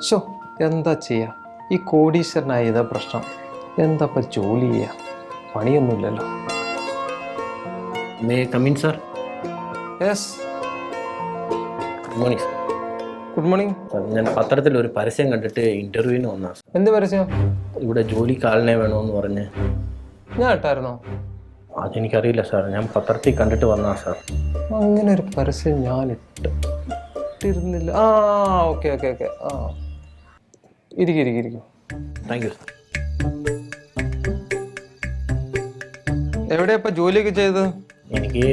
Show എന്താ ചെയ്യുക, ഈ കോടീശ്വരനായ ഇതാ പ്രശ്നം. എന്താ ഇപ്പം ജോലി ചെയ്യുക, പണിയൊന്നുമില്ലല്ലോ. May come in sir? Yes, good morning sir. Good morning. ഞാൻ പത്രത്തിൽ ഒരു പരസ്യം കണ്ടിട്ട് ഇൻ്റർവ്യൂവിന് വന്നാ സർ. എന്ത് പരസ്യം? ഇവിടെ ജോലിക്ക് ആളിനെ വേണമെന്ന് പറഞ്ഞ്. ഞാൻ ഇട്ടായിരുന്നോ? അതെനിക്കറിയില്ല സാർ, ഞാൻ പത്രത്തിൽ കണ്ടിട്ട് വന്നാ സാർ. അങ്ങനെ ഒരു പരസ്യം ഞാൻ ഇട്ടിരുന്നില്ല. ആ ഓക്കെ ഓക്കെ ഓക്കെ. ആ ഇരിക്കും. Thank you sir. എവിടെയാ ഇപ്പം ജോലിയൊക്കെ ചെയ്തത്? എനിക്ക്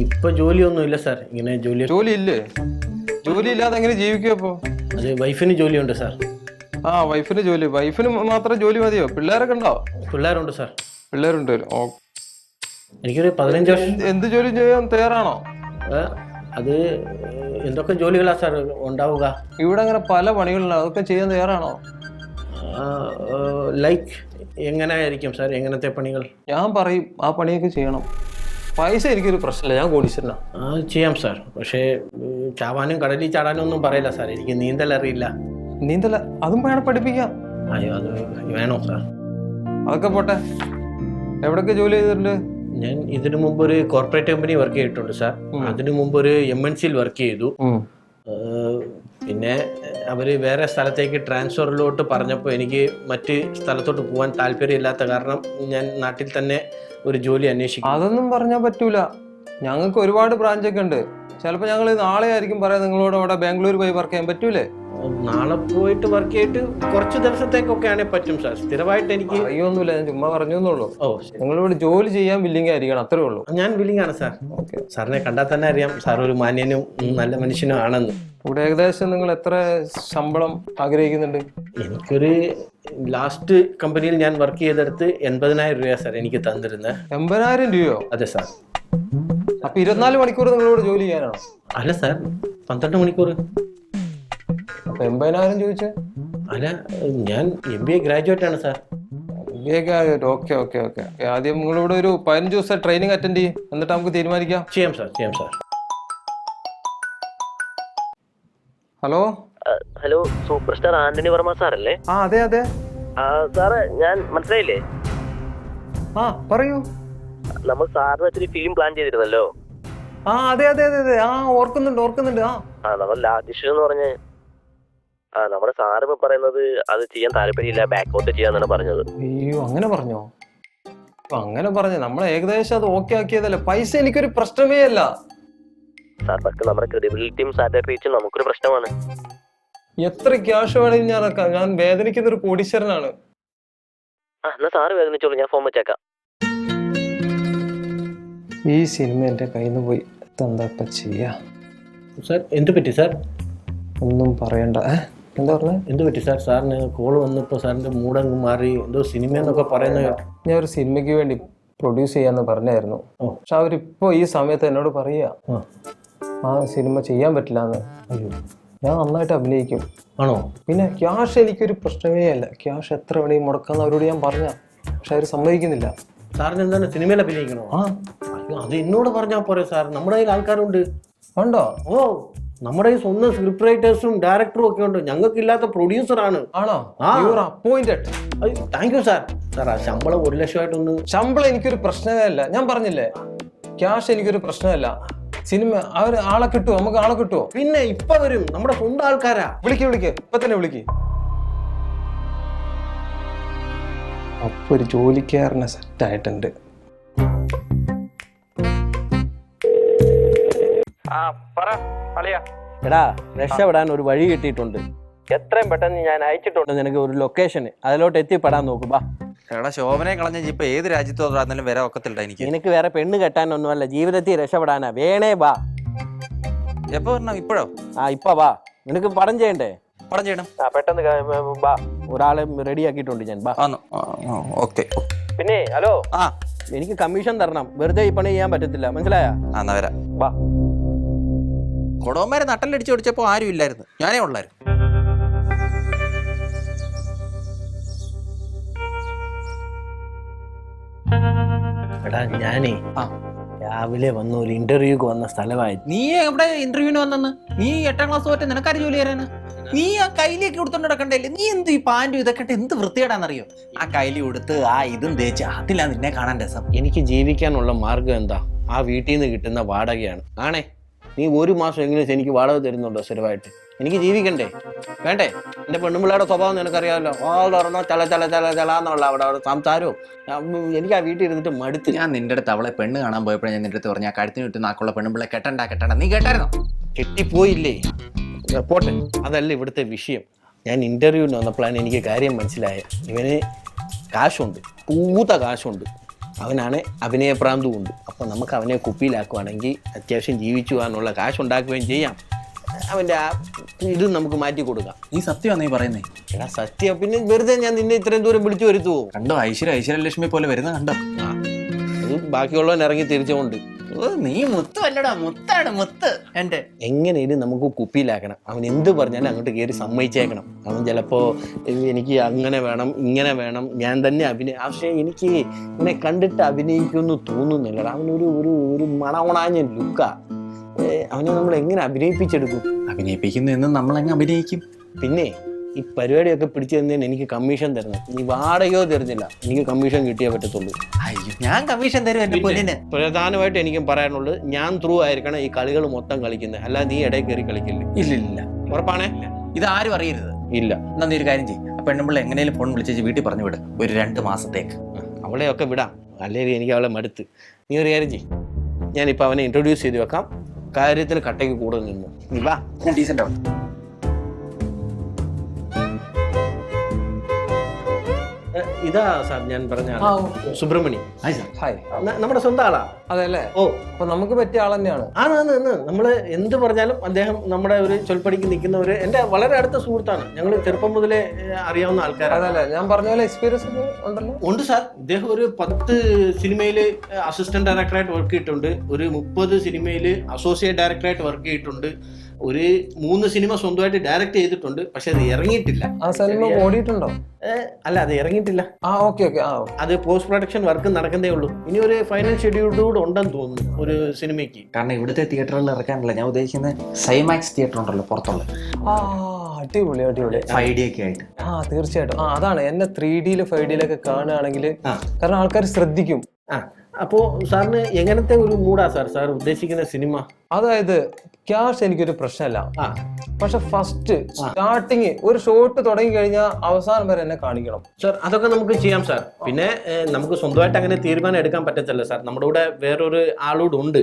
ഇപ്പം ജോലിയൊന്നുമില്ല സാർ. ഇങ്ങനെ ജോലി ഇല്ലേ? ജോലി ഇല്ലാതെ എങ്ങനെ ജീവിക്കുക അപ്പോൾ? അത് വൈഫിന് ജോലിയുണ്ട് സാർ. ആ വൈഫിന് ജോലി. വൈഫിന് മാത്രം ജോലി മതിയോ? പിള്ളേരൊക്കെ ഉണ്ടോ? പിള്ളേരുണ്ട് സാർ. പിള്ളേരുണ്ട്. ഓ, എനിക്കൊരു 15 വർഷം. എന്ത് ജോലി ചെയ്യാൻ തയ്യാറാണോ? അത് എന്തൊക്കെ ജോലികളാണ് സാർ ഉണ്ടാവുക? ഇവിടെ അങ്ങനെ പല പണികളുണ്ട്, അതൊക്കെ ചെയ്യാൻ തയ്യാറാണോ? ലൈക്ക് എങ്ങനെയായിരിക്കും സാർ, എങ്ങനത്തെ പണികൾ? ഞാൻ പറയും ആ പണിയൊക്കെ ചെയ്യണം. പൈസ എനിക്കൊരു പ്രശ്നമില്ല, ഞാൻ കോടീശ്വരനാ. ചെയ്യാം സാർ, പക്ഷേ ചാവാനും കടലിൽ ചാടാനും ഒന്നും പറയില്ല സാർ. എനിക്ക് നീന്തൽ അറിയില്ല. നീന്തല അതും വേണം പഠിപ്പിക്കാം. അയ്യോ, അത് വേണോ സാർ? അതൊക്കെ പോട്ടെ, എവിടെയൊക്കെ ജോലി ചെയ്തിട്ടുണ്ട്? ഞാൻ ഇതിനു മുമ്പ് ഒരു കോർപ്പറേറ്റ് കമ്പനി വർക്ക് ചെയ്തിട്ടുണ്ട് സാർ. അതിനു മുമ്പ് ഒരു MNCയിൽ വർക്ക് ചെയ്തു. പിന്നെ അവർ വേറെ സ്ഥലത്തേക്ക് ട്രാൻസ്ഫറിലോട്ട് പറഞ്ഞപ്പോൾ എനിക്ക് മറ്റ് സ്ഥലത്തോട്ട് പോകാൻ താല്പര്യമില്ലാത്ത കാരണം ഞാൻ നാട്ടിൽ തന്നെ ഒരു ജോലി അന്വേഷിക്കും. അതൊന്നും പറഞ്ഞാൽ പറ്റൂല. ഞങ്ങൾക്ക് ഒരുപാട് ബ്രാഞ്ചൊക്കെ ഉണ്ട്. ചിലപ്പോൾ ഞങ്ങൾ നാളെ ആയിരിക്കും പറയാം നിങ്ങളോട് അവിടെ ബാംഗ്ലൂർ പോയി വർക്ക് ചെയ്യാൻ പറ്റൂലേ? നാളെ പോയിട്ട് വർക്ക് ചെയ്തിട്ട് കുറച്ച് ദിവസത്തേക്കൊക്കെ ആണെങ്കിൽ പറ്റും സാർ. സ്ഥിരമായിട്ട് എനിക്ക് അറിയൊന്നുമില്ല, ഞാൻ ചുമ്മാ പറഞ്ഞു എന്നുള്ളൂ. ഓ, നിങ്ങളിവിടെ ജോലി ചെയ്യാൻ വില്ലിങ് ആയിരിക്കണം, അത്രേ ഉള്ളൂ. ഞാൻ വില്ലിങ് ആണ് സാർ. ഓക്കെ, സാറിനെ കണ്ടാൽ തന്നെ അറിയാം സാർ ഒരു മാന്യനും നല്ല മനുഷ്യനും ആണെന്ന്. ഇവിടെ ഏകദേശം നിങ്ങൾ എത്ര ശമ്പളം ആഗ്രഹിക്കുന്നുണ്ട്? എനിക്കൊരു ലാസ്റ്റ് കമ്പനിയിൽ ഞാൻ വർക്ക് ചെയ്തെടുത്ത് 80,000 രൂപ സാർ എനിക്ക് തന്നിരുന്നത്. 80,000 രൂപയോ? അതെ സാർ. അപ്പൊ 24 മണിക്കൂർ നിങ്ങളിവിടെ ജോലി ചെയ്യാനാണോ? അല്ല സാർ, 12 മണിക്കൂർ. അപ്പൊ 80,000 ചോദിച്ചേ? അല്ല, ഞാൻ MBA ഗ്രാജുവേറ്റ് ആണ് sir. MBA graduate. Okay okay okay. ആദ്യം നിങ്ങളിവിടെ ഒരു 15 ദിവസം ട്രെയിനിങ് അറ്റൻഡ് ചെയ്യും, എന്നിട്ട് നമുക്ക് തീരുമാനിക്കാം. ചെയ്യാം sir. Hello hello, super star Antony Varma സാറല്ലേ? ആ അതെ അതെ. സാറ് ഞാൻ മനസ്സിലായില്ലേ? ആ പറയൂ. നമ്മൾ സാറിന് വെച്ചൊരു ഫിലിം പ്ലാൻ ചെയ്തിരുന്നല്ലോ. ആ അതെ അതെ അതെ അതെ. ആ ഓർക്കുന്നുണ്ട്. ആ നമ്മൾ ലാദിഷ് എന്ന് പറഞ്ഞ് നമ്മുടെ സാറ് ഇപ്പൊ പറയുന്നത് അത് ചെയ്യാൻ താല്പര്യമില്ല, ബാക്കൗട്ട് ചെയ്യാന്നാണ് പറഞ്ഞത്. അയ്യോ, അങ്ങനെ പറഞ്ഞോ? അങ്ങനെ പറഞ്ഞു. നമ്മൾ ഏകദേശം അത് ഓക്കെ ആക്കിയതല്ലേ. പൈസ എനിക്കൊരു പ്രശ്നമേ അല്ല സാർ. പക്ഷെ നമ്മുടെ ക്രെഡിബിലിറ്റിയും സാറ്റലൈറ്റ് റീച്ചും നമുക്കൊരു പ്രശ്നമാണ്. എത്ര ക്യാഷ് വേണമെങ്കിലും ഞാൻ ഇറക്കാം. ഞാൻ വേദനിക്കുന്ന ഒരു കോടീശ്വരനാണ്. എന്നാ സാറ് വേദനിച്ചോളൂ, ഞാൻ ഫോൺ വെച്ചേക്കാം. ഈ സിനിമ എൻ്റെ കയ്യിൽ നിന്ന് പോയി, എന്താ ചെയ്യാ? സാർ എന്ത് പറ്റി സാർ? ഒന്നും പറയണ്ട. എന്താ പറഞ്ഞത്? എന്ത് പറ്റി സാർ? സാറിന് കോൾ വന്നപ്പോൾ സാറിൻ്റെ മൂടങ്ങ് മാറി, എന്തോ സിനിമ എന്നൊക്കെ പറയുന്നത് കേട്ടു. ഞാൻ ഒരു സിനിമയ്ക്ക് വേണ്ടി പ്രൊഡ്യൂസ് ചെയ്യാന്ന് പറഞ്ഞായിരുന്നു. പക്ഷെ അവരിപ്പോ ഈ സമയത്ത് എന്നോട് പറയുക ആ സിനിമ ചെയ്യാൻ പറ്റില്ല എന്ന്. അയ്യോ, ഞാൻ നന്നായിട്ട് അഭിനയിക്കും. ആണോ? പിന്നെ ക്യാഷ് എനിക്കൊരു പ്രശ്നമേ അല്ല. ക്യാഷ് എത്ര വേണമെങ്കിൽ മുടക്കാന്ന് അവരോട് ഞാൻ പറഞ്ഞ, പക്ഷെ അവർ സമ്മതിക്കുന്നില്ല. സാറിന് എന്താണ് സിനിമയിൽ അഭിനയിക്കണോ? അത് എന്നോട് പറഞ്ഞാൽ പോരെ സാർ, നമ്മുടെ കയ്യിൽ ആൾക്കാരുണ്ട്. ഉണ്ടോ? ഓ, നമ്മുടെ ഈ സ്വന്തം സ്ക്രിപ്റ്റ് റൈറ്റേഴ്സും ഡയറക്ടറും ഒക്കെ ഉണ്ട്. ഞങ്ങൾക്കില്ലാത്ത പ്രൊഡ്യൂസറാണ്. ആണോ? Appointed. Thank you sir. Sir ആ ശമ്പളം 1 ലക്ഷമായിട്ടൊന്ന്. ശമ്പളം എനിക്കൊരു പ്രശ്നമേ അല്ല. ഞാൻ പറഞ്ഞില്ലേ, ക്യാഷ് എനിക്കൊരു പ്രശ്നമല്ല. സിനിമ ആളെ കിട്ടുമോ? നമുക്ക് ആളെ കിട്ടുമോ? പിന്നെ ഇപ്പൊ വരും, നമ്മുടെ സ്വന്തം ആൾക്കാരാ. വിളിക്ക് ഇപ്പൊ തന്നെ വിളിക്ക്. അപ്പൊ ഒരു ജോലിക്കാരനെ സെറ്റായിട്ടുണ്ട്. എടാ, രക്ഷപ്പെടാൻ ഒരു വഴി കിട്ടിയിട്ടുണ്ട്. എത്രയും പെട്ടെന്ന് ഞാൻ അയച്ചിട്ടുണ്ട് നിനക്ക് ഒരു ലൊക്കേഷന്. അതിലോട്ട് എത്തിപ്പെടാൻ നോക്കുമ്പോ. എടാ, ശോഭനെ കളഞ്ഞ ഇപ്പൊ ഏത് രാജ്യത്തോടാന്നാലും വരെ ഒക്കത്തില്ല എനിക്ക്. നിനക്ക് വേറെ പെണ്ണ് കെട്ടാനൊന്നുമല്ല, ജീവിതത്തിൽ രക്ഷപ്പെടാനാ. വേണേ വാ. എപ്പോ വരണം? ഇപ്പോഴോ? ഇപ്പൊ വാ. നിനക്ക് പടം ചെയ്യണ്ടേ? പടം ചെയ്യണം. പെട്ടെന്ന് വാ. ഒരാളെ റെഡി ആക്കിയിട്ടുണ്ട് ഞാൻ. വാ. ഓക്കെ. പിന്നെ ഹലോ, എനിക്ക് കമ്മീഷൻ തരണം. വെറുതെ ഈ പണി ചെയ്യാൻ പറ്റത്തില്ല, മനസ്സിലായാ? എന്നാ വരാം. വാ. കൊടവന്മാരെ നട്ടലടിച്ച് ഓടിച്ചപ്പോ ആരും ഇല്ലായിരുന്നു, ഞാനേ ഉള്ളായിരുന്നു. എടാ, ഞാനേ രാവിലെ വന്ന് ഒരു ഇന്റർവ്യൂക്ക് വന്ന സ്ഥലമായി. നീ എവിടെ ഇന്റർവ്യൂവിന് വന്നെന്ന്? നീ 8ാം ക്ലാസ് തോറ്റ നിനക്കാര് ജോലി തരാന്? നീ ആ കൈലിയൊക്കെ കൊടുത്തോണ്ട് നടക്കണ്ടല്ലേ? നീ എന്ത് ഈ പാൻറ്റും ഇതൊക്കെ ഇട്ട് എന്ത് വൃത്തികേടാന്നറിയോ? ആ കൈലി കൊടുത്ത് ആ ഇതും തേച്ച് അതിലാ നിന്നെ കാണാൻ രസം. എനിക്ക് ജീവിക്കാനുള്ള മാർഗം എന്താ? ആ വീട്ടിൽ നിന്ന് കിട്ടുന്ന വാടകയാണ്. ആണേ, നീ ഒരു മാസം എങ്കിലും എനിക്ക് വാടക തരുന്നുണ്ടോ സ്ഥിരമായിട്ട്? എനിക്ക് ജീവിക്കണ്ടേ? വേണ്ടേ? എൻ്റെ പെണ്ണുമ്പിള്ളയുടെ സ്വഭാവം നിനക്കറിയാമല്ലോ. തുറന്നോ ചല ചല ചല ചലാന്നുള്ള അവിടെ സംസാരവും. എനിക്ക് ആ വീട്ടിൽ ഇരുന്നിട്ട് മടുത്ത്. ഞാൻ നിന്റെ അടുത്ത് അവളെ പെണ്ണ് കാണാൻ പോയപ്പോഴേ ഞാൻ നിന്റെ അടുത്ത് പറഞ്ഞു, ആ കഴുത്തിന് ചുറ്റും നാക്കുള്ള പെണ്ണുമ്പിള്ളെ കെട്ടണ്ട. നീ കേട്ടായിരുന്നോ? കെട്ടിപ്പോയില്ലേ? പോട്ടെ, അതല്ല ഇവിടുത്തെ വിഷയം. ഞാൻ ഇൻ്റർവ്യൂവിന് വന്നപ്പോഴാണ് എനിക്ക് കാര്യം മനസ്സിലായത്. ഇവന് കാശുണ്ട്, പൂത്ത കാശുണ്ട്. അവനാണ് അഭിനയപ്രാന്തവും ഉണ്ട്. അപ്പോൾ നമുക്ക് അവനെ കുപ്പിയിലാക്കുവാണെങ്കിൽ അത്യാവശ്യം ജീവിച്ചു പോകാനുള്ള കാശുണ്ടാക്കുകയും ചെയ്യാം. അവൻ്റെ ആ ഇത് നമുക്ക് മാറ്റി കൊടുക്കാം. നീ സത്യമാണ് നീ പറയുന്നേ? എടാ സത്യം. പിന്നെ വെറുതെ ഞാൻ നിന്നെ ഇത്രയും ദൂരം വിളിച്ചു വരുത്തുവോ? കണ്ടോ ഐശ്വര്യലക്ഷ്മി പോലെ വരുന്ന കണ്ടോ? അത് ബാക്കിയുള്ളവൻ ഇറങ്ങി തിരിച്ചുകൊണ്ട്. നീ മുത്ത് അല്ലടാ, മുത്താണ് മുത്ത്. എൻ്റെ എങ്ങനെയും നമുക്ക് കുപ്പിയിലാക്കണം. അവൻ എന്ത് പറഞ്ഞാലും അങ്ങോട്ട് കയറി സമ്മതിച്ചേക്കണം. അവൻ ചിലപ്പോൾ എനിക്ക് അങ്ങനെ വേണം ഇങ്ങനെ വേണം ഞാൻ തന്നെ പക്ഷേ എനിക്ക് ഇങ്ങനെ കണ്ടിട്ട് അഭിനയിക്കുമെന്ന് തോന്നുന്നില്ല. അവനൊരു ഒരു ഒരു മണവണാഞ്ഞ ലുക്കാ. അവനെ നമ്മൾ എങ്ങനെ അഭിനയിപ്പിച്ചെടുക്കും? അഭിനയിപ്പിക്കുന്നു എന്ന് നമ്മളെങ്ങനെ അഭിനയിക്കും? പിന്നെ ഈ പരിപാടിയൊക്കെ പിടിച്ചു തന്നതിന് എനിക്ക് കമ്മീഷൻ തരണം. നീ വാടകയോ തരുന്നില്ല, എനിക്ക് കമ്മീഷൻ കിട്ടിയേ പറ്റത്തുള്ളൂ. അയ്യോ, ഞാൻ കമ്മീഷൻ തരും എൻ്റെ പൊന്നിന്. പ്രധാനമായിട്ട് എനിക്കും പറയാനുള്ളത്, ഞാൻ ത്രൂ ആയിരിക്കണം ഈ കളികൾ മൊത്തം കളിക്കുന്നത്, അല്ലാതെ നീ ഇടയിൽ കയറി കളിക്കില്ല. ഇല്ല. ഉറപ്പാണേ? ഇത് ആരും അറിയരുത്. ഇല്ല. എന്നാ നീ ഒരു കാര്യം ചെയ്യും, ആ പെണ്ണുമ്പിള്ള എങ്ങനെയും ഫോൺ വിളിച്ചേച്ച് വീട്ടിൽ പറഞ്ഞു വിട് ഒരു 2 മാസത്തേക്ക്. അവളെയൊക്കെ വിടാം, അല്ലെങ്കിൽ എനിക്ക് അവളെ മടുത്ത്. നീ ഒരു കാര്യം ചെയ്യും, ഞാനിപ്പോൾ അവനെ ഇൻട്രൊഡ്യൂസ് ചെയ്ത് വെക്കാം. കാര്യത്തിന് കട്ടയ്ക്ക് കൂടുതൽ നിന്നു. നീ വാ, ഞാൻ ഡീസൻ്റ് ആവും. ഇതാ സാർ ഞാൻ പറഞ്ഞ സുബ്രഹ്മണി. ഹായ്. നമ്മുടെ സ്വന്തം ആളാ. അതെല്ലേ? ഓ, അപ്പൊ നമുക്ക് പറ്റിയ ആൾ തന്നെയാണ്. നമ്മള് എന്ത് പറഞ്ഞാലും അദ്ദേഹം നമ്മുടെ ഒരു ചൊൽപ്പടിക്ക് നിൽക്കുന്നവര് എന്റെ വളരെ അടുത്ത സുഹൃത്താണ്. ഞങ്ങൾ ചെറുപ്പം മുതലേ അറിയാവുന്ന ആൾക്കാരാണ്. അതല്ലേ ഞാൻ പറഞ്ഞ പോലെ എക്സ്പീരിയൻസ് ഉണ്ടല്ലോ? ഉണ്ട് സാർ. ഇദ്ദേഹം ഒരു 10 സിനിമയിൽ അസിസ്റ്റന്റ് ഡയറക്ടറായിട്ട് വർക്ക് ചെയ്തിട്ടുണ്ട്. ഒരു 30 സിനിമയിൽ അസോസിയേറ്റ് ഡയറക്ടറായിട്ട് വർക്ക് ചെയ്തിട്ടുണ്ട്. ഒരു 3 സിനിമ സ്വന്തമായിട്ട് ഡയറക്ട് ചെയ്തിട്ടുണ്ട്. പക്ഷെ അത് ഇറങ്ങിയിട്ടില്ല. ആ സിനിമ ഓടിയിട്ടുണ്ടോ? അല്ല, അത് ഇറങ്ങിയിട്ടില്ല. ഓക്കെ. അത് പോസ്റ്റ് പ്രൊഡക്ഷൻ വർക്ക് നടക്കുന്നേ ഉള്ളൂ. ഇനി ഒരു ഫൈനൽ ഷെഡ്യൂൾഡ് ഉണ്ടെന്ന് തോന്നുന്നു ഒരു സിനിമയ്ക്ക്. കാരണം ഇവിടുത്തെ തിയേറ്ററുകളിൽ ഇറക്കാനല്ല ഞാൻ ഉദ്ദേശിക്കുന്നത്, സൈമാക്സ് തിയേറ്റർ ഉണ്ടല്ലോ പുറത്തുള്ള. അടിപൊളി 5D ഒക്കെ ആയിട്ട്. തീർച്ചയായിട്ടും. അതാണ് എന്നെ 3Dയിൽ 5Dയിലൊക്കെ കാണുകയാണെങ്കിൽ, കാരണം ആൾക്കാർ ശ്രദ്ധിക്കും. അപ്പോ സാറിന് എങ്ങനത്തെ ഒരു മൂഡാ സാർ ഉദ്ദേശിക്കുന്ന സിനിമ? അതായത് ക്യാഷ് എനിക്കൊരു പ്രശ്നമല്ല, പക്ഷെ ഫസ്റ്റ് സ്റ്റാർട്ടിങ് ഒരു ഷോട്ട് തുടങ്ങി കഴിഞ്ഞാൽ അവസാനം വരെ എന്നെ കാണിക്കണം സാർ. അതൊക്കെ നമുക്ക് ചെയ്യാം സാർ. പിന്നെ നമുക്ക് സ്വന്തമായിട്ട് അങ്ങനെ തീരുമാനം എടുക്കാൻ പറ്റത്തില്ല സാർ. നമ്മുടെ കൂടെ വേറൊരു ആളോട് ഉണ്ട്.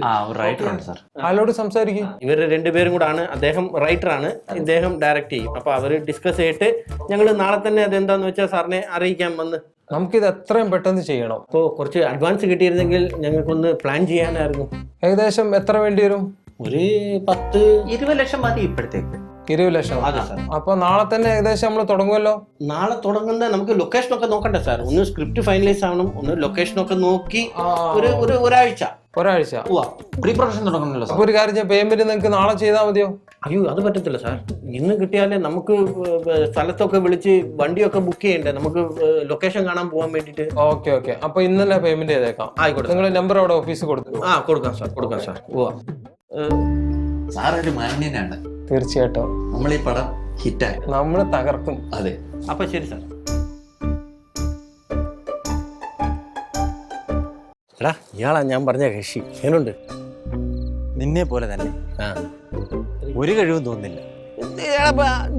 ആളോട് സംസാരിക്കും. ഇവര് 2 പേരും കൂടെ ആണ്. അദ്ദേഹം റൈറ്ററാണ്, ഇദ്ദേഹം ഡയറക്റ്റ് ചെയ്യും. അപ്പൊ അവര് ഡിസ്കസ് ചെയ്തിട്ട് ഞങ്ങൾ നാളെ തന്നെ അതെന്താന്ന് വെച്ചാൽ സാറിനെ അറിയിക്കാൻ വന്ന്. നമുക്കിത് എത്രയും പെട്ടെന്ന് ചെയ്യണം. അപ്പോൾ കുറച്ച് അഡ്വാൻസ് കിട്ടിയിരുന്നെങ്കിൽ ഞങ്ങൾക്കൊന്ന് പ്ലാൻ ചെയ്യാനായിരുന്നു. ഏകദേശം എത്ര വേണ്ടി വരും? ഒരു 10-20 ലക്ഷം മതി ഇപ്പോഴത്തേക്ക്. 20 ലക്ഷം. അതെ സാർ. അപ്പൊ നാളെ തന്നെ ഏകദേശം നമ്മൾ തുടങ്ങുമല്ലോ? നാളെ തുടങ്ങുന്ന നമുക്ക് ലൊക്കേഷനൊക്കെ നോക്കണ്ടേ സാർ? ഒന്ന് സ്ക്രിപ്റ്റ് ഫൈനലൈസ് ആവണം, ഒന്ന് ലൊക്കേഷനൊക്കെ നോക്കി ഒരാഴ്ച പ്രീ പ്രൊഡക്ഷൻ തുടങ്ങണമല്ലോ. അപ്പൊ ഒരു കാര്യം, പേയ്മെന്റ് നിങ്ങൾക്ക് നാളെ ചെയ്താൽ മതിയോ? അയ്യോ, അത് പറ്റത്തില്ല സാർ. ഇന്ന് കിട്ടിയാലേ നമുക്ക് സ്ഥലത്തൊക്കെ വിളിച്ച് വണ്ടിയൊക്കെ ബുക്ക് ചെയ്യണ്ടേ, നമുക്ക് ലൊക്കേഷൻ കാണാൻ പോകാൻ വേണ്ടിട്ട്. ഓക്കെ. അപ്പൊ ഇന്ന് തന്നെ പേയ്മെന്റ് ചെയ്തേക്കാം. ആയിക്കോട്ടെ. നിങ്ങൾ നമ്പർ അവിടെ ഓഫീസിൽ കൊടുത്തു? കൊടുക്കാം സാർ. സാർ ഒരു മാന്യനാണ്. തീർച്ചയായിട്ടും നമ്മൾ ഈ പടം ഹിറ്റായി നമ്മൾ തകർക്കും. അതെ. അപ്പൊ ശരി സാർ. എടാ, ഇയാളാ ഞാൻ പറഞ്ഞ കക്ഷി. എങ്ങനുണ്ട്? നിന്നെ പോലെ തന്നെ ഒരു കഴിവും തോന്നുന്നില്ല.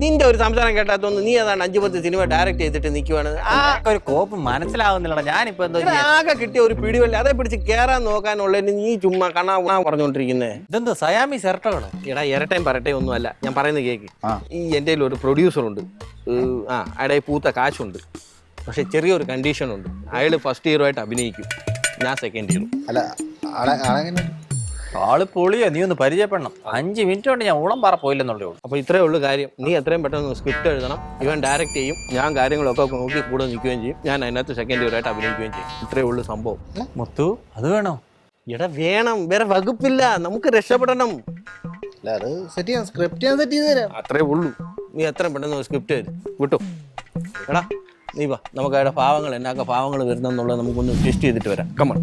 നിന്റെ ഒരു സംസാരം കേട്ടാത്തൊന്ന് നീ ഏതാണ് 5-10 സിനിമ ഡയറക്ട് ചെയ്തിട്ട് നിൽക്കുവാണ്. ഒരു കോപ്പ് മനസ്സിലാവുന്നില്ല. ഞാനിപ്പോ എന്തോ ആകെ കിട്ടിയ ഒരു പിടിവല്ല, അതേ പിടിച്ച് കേറാൻ നോക്കാനുള്ളതിന് നീ ചുമ്മാ കണ്ണാ പറഞ്ഞോണ്ടിരിക്കുന്നേ. ഇതെന്തോ സയാമി ഇരട്ടകളോ? എടാ, ഇരട്ടയും പറട്ടയും ഒന്നും അല്ല. ഞാൻ പറയുന്നത് കേക്ക്. ഈ എൻ്റെ ഒരു പ്രൊഡ്യൂസർ ഉണ്ട്. അയാളുടെ പൂത്ത കാശുണ്ട്. പക്ഷെ ചെറിയൊരു കണ്ടീഷൻ ഉണ്ട്. അയാൾ ഫസ്റ്റ് ഹീറോ ആയിട്ട് അഭിനയിക്കും, ഞാൻ സെക്കൻഡ് ഹീറോ. ആള് പൊളിയോ, നീ ഒന്ന് പരിചയപ്പെടണം. 5 മിനിറ്റ് കൊണ്ട് ഞാൻ ഊളം പറ പോയില്ലെന്നുള്ളൂ. അപ്പോൾ ഇത്രയേ ഉള്ളൂ കാര്യം. നീ എത്രയും പെട്ടെന്ന് സ്ക്രിപ്റ്റ് എഴുതണം. ഇവൻ ഡയറക്റ്റ് ചെയ്യും, ഞാൻ കാര്യങ്ങളൊക്കെ നോക്കി കൂടെ നിൽക്കുകയും ചെയ്യും. ഞാൻ അതിനകത്ത് സെക്കൻഡ് ഹീറോ ആയിട്ട് അഭിനയിക്കുകയും ചെയ്യും. ഇത്രയേ ഉള്ളൂ സംഭവം. മുത്തു, അത് വേണോ? എടാ വേണം, വേറെ വകുപ്പില്ല, നമുക്ക് രക്ഷപ്പെടണം. അത്രേ ഉള്ളൂ. നീ എത്രയും പെട്ടെന്ന് സ്ക്രിപ്റ്റ് എഴുതി വിട്ടു. എടാ നീ വാ, നമുക്ക് അവിടെ ഭാവങ്ങൾ എന്നൊക്കെ ഭാവങ്ങൾ വരുന്നെന്നുള്ളത് നമുക്കൊന്ന് ടെസ്റ്റ് ചെയ്തിട്ട് വരാം. കമൺ.